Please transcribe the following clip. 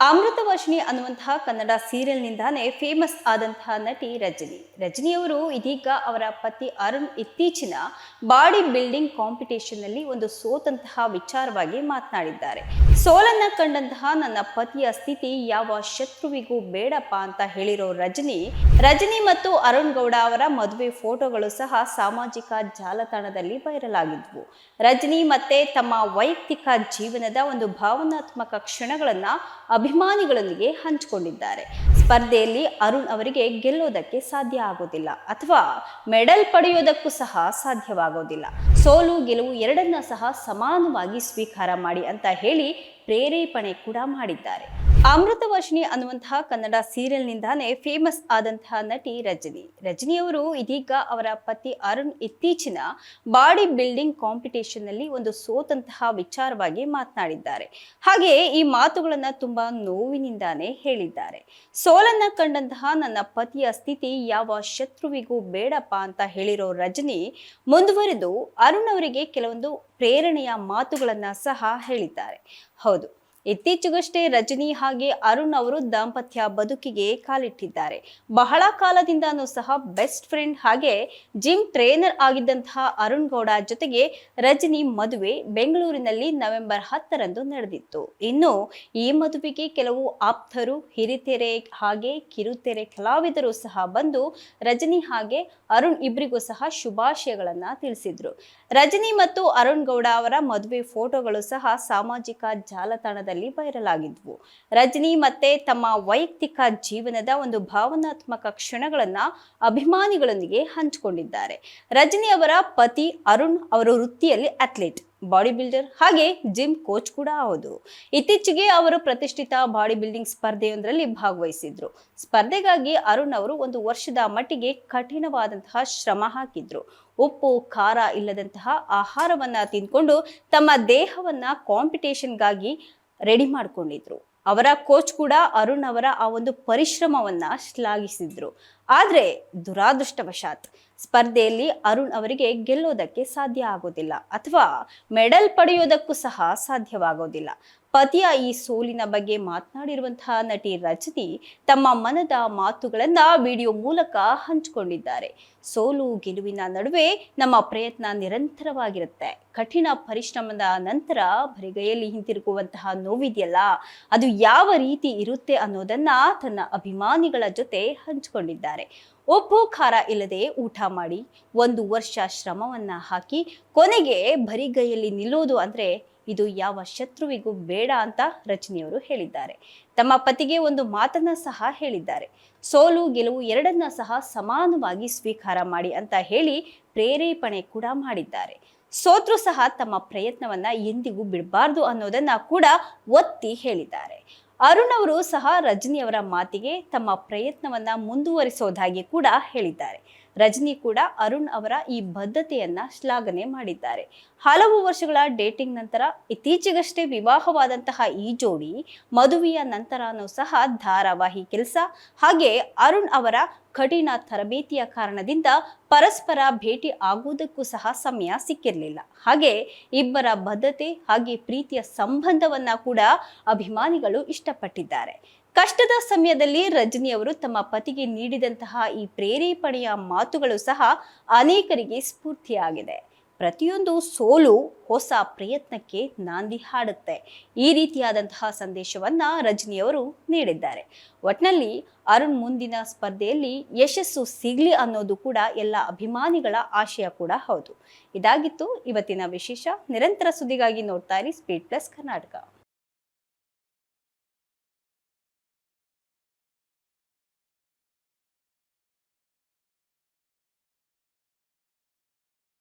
ಅಮೃತವರ್ಷಿಣಿ ಅನ್ನುವಂತಹ ಕನ್ನಡ ಸೀರಿಯಲ್ನಿಂದಾನೇ ಫೇಮಸ್ ಆದಂತಹ ನಟಿ ರಜನಿಯವರು ಇದೀಗ ಅವರ ಪತಿ ಅರುಣ್ ಇತ್ತೀಚಿನ ಬಾಡಿ ಬಿಲ್ಡಿಂಗ್ ಕಾಂಪಿಟೇಷನ್ ನಲ್ಲಿ ಒಂದು ಸೋತಂತಹ ವಿಚಾರವಾಗಿ ಮಾತನಾಡಿದ್ದಾರೆ. ಸೋಲನ್ನ ಕಂಡಂತಹ ನನ್ನ ಪತಿಯ ಸ್ಥಿತಿ ಯಾವ ಶತ್ರುವಿಗೂ ಬೇಡಪ್ಪ ಅಂತ ಹೇಳಿರೋ ರಜನಿ ಮತ್ತು ಅರುಣ್ ಗೌಡ ಅವರ ಮದುವೆ ಫೋಟೋಗಳು ಸಹ ಸಾಮಾಜಿಕ ಜಾಲತಾಣದಲ್ಲಿ ವೈರಲ್ ಆಗಿದ್ವು. ರಜನಿ ಮತ್ತೆ ತಮ್ಮ ವೈಯಕ್ತಿಕ ಜೀವನದ ಒಂದು ಭಾವನಾತ್ಮಕ ಕ್ಷಣಗಳನ್ನ ಅಭಿಮಾನಿಗಳೊಂದಿಗೆ ಹಂಚಿಕೊಂಡಿದ್ದಾರೆ. ಸ್ಪರ್ಧೆಯಲ್ಲಿ ಅರುಣ್ ಅವರಿಗೆ ಗೆಲ್ಲೋದಕ್ಕೆ ಸಾಧ್ಯ ಆಗೋದಿಲ್ಲ ಅಥವಾ ಮೆಡಲ್ ಪಡೆಯೋದಕ್ಕೂ ಸಹ ಸಾಧ್ಯವಾಗೋದಿಲ್ಲ. ಸೋಲು ಗೆಲುವು ಎರಡನ್ನ ಸಹ ಸಮಾನವಾಗಿ ಸ್ವೀಕಾರ ಮಾಡಿ ಅಂತ ಹೇಳಿ ಪ್ರೇರೇಪಣೆ ಕೂಡ ಮಾಡಿದ್ದಾರೆ. ಅಮೃತವರ್ಷಿಣಿ ಅನ್ನುವಂತಹ ಕನ್ನಡ ಸೀರಿಯಲ್ನಿಂದಾನೇ ಫೇಮಸ್ ಆದಂತಹ ನಟಿ ರಜನಿಯವರು ಇದೀಗ ಅವರ ಪತಿ ಅರುಣ್ ಇತ್ತೀಚಿನ ಬಾಡಿ ಬಿಲ್ಡಿಂಗ್ ಕಾಂಪಿಟೇಷನ್ ನಲ್ಲಿ ಒಂದು ಸೋತಂತಹ ವಿಚಾರವಾಗಿ ಮಾತನಾಡಿದ್ದಾರೆ. ಹಾಗೆ ಈ ಮಾತುಗಳನ್ನ ತುಂಬಾ ನೋವಿನಿಂದಾನೇ ಹೇಳಿದ್ದಾರೆ. ಸೋಲನ್ನ ಕಂಡಂತಹ ನನ್ನ ಪತಿಯ ಸ್ಥಿತಿ ಯಾವ ಶತ್ರುವಿಗೂ ಬೇಡಪ್ಪ ಅಂತ ಹೇಳಿರೋ ರಜನಿ ಮುಂದುವರೆದು ಅರುಣ್ ಅವರಿಗೆ ಕೆಲವೊಂದು ಪ್ರೇರಣೆಯ ಮಾತುಗಳನ್ನ ಸಹ ಹೇಳಿದ್ದಾರೆ. ಹೌದು, ಇತ್ತೀಚೆಗಷ್ಟೇ ರಜನಿ ಹಾಗೆ ಅರುಣ್ ಅವರು ದಾಂಪತ್ಯ ಬದುಕಿಗೆ ಕಾಲಿಟ್ಟಿದ್ದಾರೆ. ಬಹಳ ಕಾಲದಿಂದಾನೂ ಸಹ ಬೆಸ್ಟ್ ಫ್ರೆಂಡ್ ಹಾಗೆ ಜಿಮ್ ಟ್ರೇನರ್ ಆಗಿದ್ದಂತಹ ಅರುಣ್ ಗೌಡ ಜೊತೆಗೆ ರಜನಿ ಮದುವೆ ಬೆಂಗಳೂರಿನಲ್ಲಿ ನವೆಂಬರ್ 10ರಂದು ನಡೆದಿತ್ತು. ಇನ್ನು ಈ ಮದುವೆಗೆ ಕೆಲವು ಆಪ್ತರು, ಹಿರಿತೆರೆ ಹಾಗೆ ಕಿರುತೆರೆ ಕಲಾವಿದರು ಸಹ ಬಂದು ರಜನಿ ಹಾಗೆ ಅರುಣ್ ಇಬ್ಬರಿಗೂ ಸಹ ಶುಭಾಶಯಗಳನ್ನ ತಿಳಿಸಿದ್ರು. ರಜನಿ ಮತ್ತು ಅರುಣ್ ಗೌಡ ಅವರ ಮದುವೆ ಫೋಟೋಗಳು ಸಹ ಸಾಮಾಜಿಕ ಜಾಲತಾಣದಲ್ಲಿ ವೈರಲ್ ಆಗಿದ್ವು. ರಜನಿ ಮತ್ತೆ ತಮ್ಮ ವೈಯಕ್ತಿಕ ಜೀವನದ ಒಂದು ಭಾವನಾತ್ಮಕ ಕ್ಷಣಗಳನ್ನ ಅಭಿಮಾನಿಗಳೊಂದಿಗೆ ಹಂಚಿಕೊಂಡಿದ್ದಾರೆ. ರಜನಿ ಅವರ ಪತಿ ಅರುಣ್ ಅವರ ವೃತ್ತಿಯಲ್ಲಿ ಅಥ್ಲೀಟ್, ಬಾಡಿ ಬಿಲ್ಡರ್ ಹಾಗೆ ಜಿಮ್ ಕೋಚ್ ಕೂಡ ಹೌದು. ಇತ್ತೀಚೆಗೆ ಅವರು ಪ್ರತಿಷ್ಠಿತ ಬಾಡಿ ಬಿಲ್ಡಿಂಗ್ ಸ್ಪರ್ಧೆಯೊಂದರಲ್ಲಿ ಭಾಗವಹಿಸಿದ್ರು. ಸ್ಪರ್ಧೆಗಾಗಿ ಅರುಣ್ ಅವರು ಒಂದು ವರ್ಷದ ಮಟ್ಟಿಗೆ ಕಠಿಣವಾದಂತಹ ಶ್ರಮ ಹಾಕಿದ್ರು. ಉಪ್ಪು ಖಾರ ಇಲ್ಲದಂತಹ ಆಹಾರವನ್ನ ತಿಂದ್ಕೊಂಡು ತಮ್ಮ ದೇಹವನ್ನ ಕಾಂಪಿಟೇಷನ್ಗಾಗಿ ರೆಡಿ ಮಾಡ್ಕೊಂಡಿದ್ರು. ಅವರ ಕೋಚ್ ಕೂಡ ಅರುಣ್ ಅವರ ಆ ಒಂದು ಪರಿಶ್ರಮವನ್ನ ಶ್ಲಾಘಿಸಿದ್ರು. ಆದ್ರೆ ದುರಾದೃಷ್ಟವಶಾತ್ ಸ್ಪರ್ಧೆಯಲ್ಲಿ ಅರುಣ್ ಅವರಿಗೆ ಗೆಲ್ಲೋದಕ್ಕೆ ಸಾಧ್ಯ ಆಗೋದಿಲ್ಲ ಅಥವಾ ಮೆಡಲ್ ಪಡೆಯೋದಕ್ಕೂ ಸಹ ಸಾಧ್ಯವಾಗೋದಿಲ್ಲ. ಪತಿಯ ಈ ಸೋಲಿನ ಬಗ್ಗೆ ಮಾತನಾಡಿರುವಂತಹ ನಟಿ ರಜನಿ ತಮ್ಮ ಮನದ ಮಾತುಗಳನ್ನ ವಿಡಿಯೋ ಮೂಲಕ ಹಂಚಿಕೊಂಡಿದ್ದಾರೆ. ಸೋಲು ಗೆಲುವಿನ ನಡುವೆ ನಮ್ಮ ಪ್ರಯತ್ನ ನಿರಂತರವಾಗಿರುತ್ತೆ. ಕಠಿಣ ಪರಿಶ್ರಮದ ನಂತರ ಬರಿಗೈಯಲ್ಲಿ ಹಿಂತಿರುಗುವಂತಹ ನೋವಿದೆಯಲ್ಲ, ಅದು ಯಾವ ರೀತಿ ಇರುತ್ತೆ ಅನ್ನೋದನ್ನ ತನ್ನ ಅಭಿಮಾನಿಗಳ ಜೊತೆ ಹಂಚಿಕೊಂಡಿದ್ದಾರೆ. ಉಪ್ಪು ಖಾರ ಇಲ್ಲದೆ ಊಟ ಮಾಡಿ 1 ವರ್ಷ ಶ್ರಮವನ್ನ ಹಾಕಿ ಕೊನೆಗೆ ಬರಿಗೈಯಲ್ಲಿ ನಿಲ್ಲೋದು ಅಂದ್ರೆ ಇದು ಯಾವ ಶತ್ರುವಿಗೂ ಬೇಡ ಅಂತ ರಜನಿಯವರು ಹೇಳಿದ್ದಾರೆ. ತಮ್ಮ ಪತಿಗೆ ಒಂದು ಮಾತನ್ನ ಸಹ ಹೇಳಿದ್ದಾರೆ. ಸೋಲು ಗೆಲುವು ಎರಡನ್ನ ಸಹ ಸಮಾನವಾಗಿ ಸ್ವೀಕಾರ ಮಾಡಿ ಅಂತ ಹೇಳಿ ಪ್ರೇರೇಪಣೆ ಕೂಡ ಮಾಡಿದ್ದಾರೆ. ಸೋತ್ರು ಸಹ ತಮ್ಮ ಪ್ರಯತ್ನವನ್ನ ಎಂದಿಗೂ ಬಿಡಬಾರ್ದು ಅನ್ನೋದನ್ನ ಕೂಡ ಒತ್ತಿ ಹೇಳಿದ್ದಾರೆ. ಅರುಣ್ ಅವರು ಸಹ ರಜನಿಯವರ ಮಾತಿಗೆ ತಮ್ಮ ಪ್ರಯತ್ನವನ್ನ ಮುಂದುವರಿಸೋದಾಗಿ ಕೂಡ ಹೇಳಿದ್ದಾರೆ. ರಜನಿ ಕೂಡ ಅರುಣ್ ಅವರ ಈ ಬದ್ಧತೆಯನ್ನ ಶ್ಲಾಘನೆ ಮಾಡಿದ್ದಾರೆ. ಹಲವು ವರ್ಷಗಳ ಡೇಟಿಂಗ್ ನಂತರ ಇತ್ತೀಚೆಗಷ್ಟೇ ವಿವಾಹವಾದಂತಹ ಈ ಜೋಡಿ ಮದುವೆಯ ನಂತರನೂ ಸಹ ಧಾರಾವಾಹಿ ಕೆಲಸ ಹಾಗೆ ಅರುಣ್ ಅವರ ಕಠಿಣ ತರಬೇತಿಯ ಕಾರಣದಿಂದ ಪರಸ್ಪರ ಭೇಟಿ ಆಗುವುದಕ್ಕೂ ಸಹ ಸಮಯ ಸಿಕ್ಕಿರಲಿಲ್ಲ. ಹಾಗೆ ಇಬ್ಬರ ಬದ್ಧತೆ ಹಾಗೆ ಪ್ರೀತಿಯ ಸಂಬಂಧವನ್ನ ಕೂಡ ಅಭಿಮಾನಿಗಳು ಇಷ್ಟಪಟ್ಟಿದ್ದಾರೆ. ಕಷ್ಟದ ಸಮಯದಲ್ಲಿ ರಜನಿಯವರು ತಮ್ಮ ಪತಿಗೆ ನೀಡಿದಂತಹ ಈ ಪ್ರೇರೇಪಣೆಯ ಮಾತುಗಳು ಸಹ ಅನೇಕರಿಗೆ ಸ್ಫೂರ್ತಿಯಾಗಿದೆ. ಪ್ರತಿಯೊಂದು ಸೋಲು ಹೊಸ ಪ್ರಯತ್ನಕ್ಕೆ ನಾಂದಿ ಹಾಡುತ್ತೆ. ಈ ರೀತಿಯಾದಂತಹ ಸಂದೇಶವನ್ನ ರಜನಿಯವರು ನೀಡಿದ್ದಾರೆ. ಒಟ್ನಲ್ಲಿ ಅರುಣ್ ಮುಂದಿನ ಸ್ಪರ್ಧೆಯಲ್ಲಿ ಯಶಸ್ಸು ಸಿಗ್ಲಿ ಅನ್ನೋದು ಕೂಡ ಎಲ್ಲ ಅಭಿಮಾನಿಗಳ ಆಶಯ ಕೂಡ ಹೌದು. ಇದಾಗಿತ್ತು ಇವತ್ತಿನ ವಿಶೇಷ. ನಿರಂತರ ಸುದ್ದಿಗಾಗಿ ನೋಡ್ತಾ ಇರಿ ಸ್ಪೀಡ್ ಪ್ಲಸ್ ಕರ್ನಾಟಕ.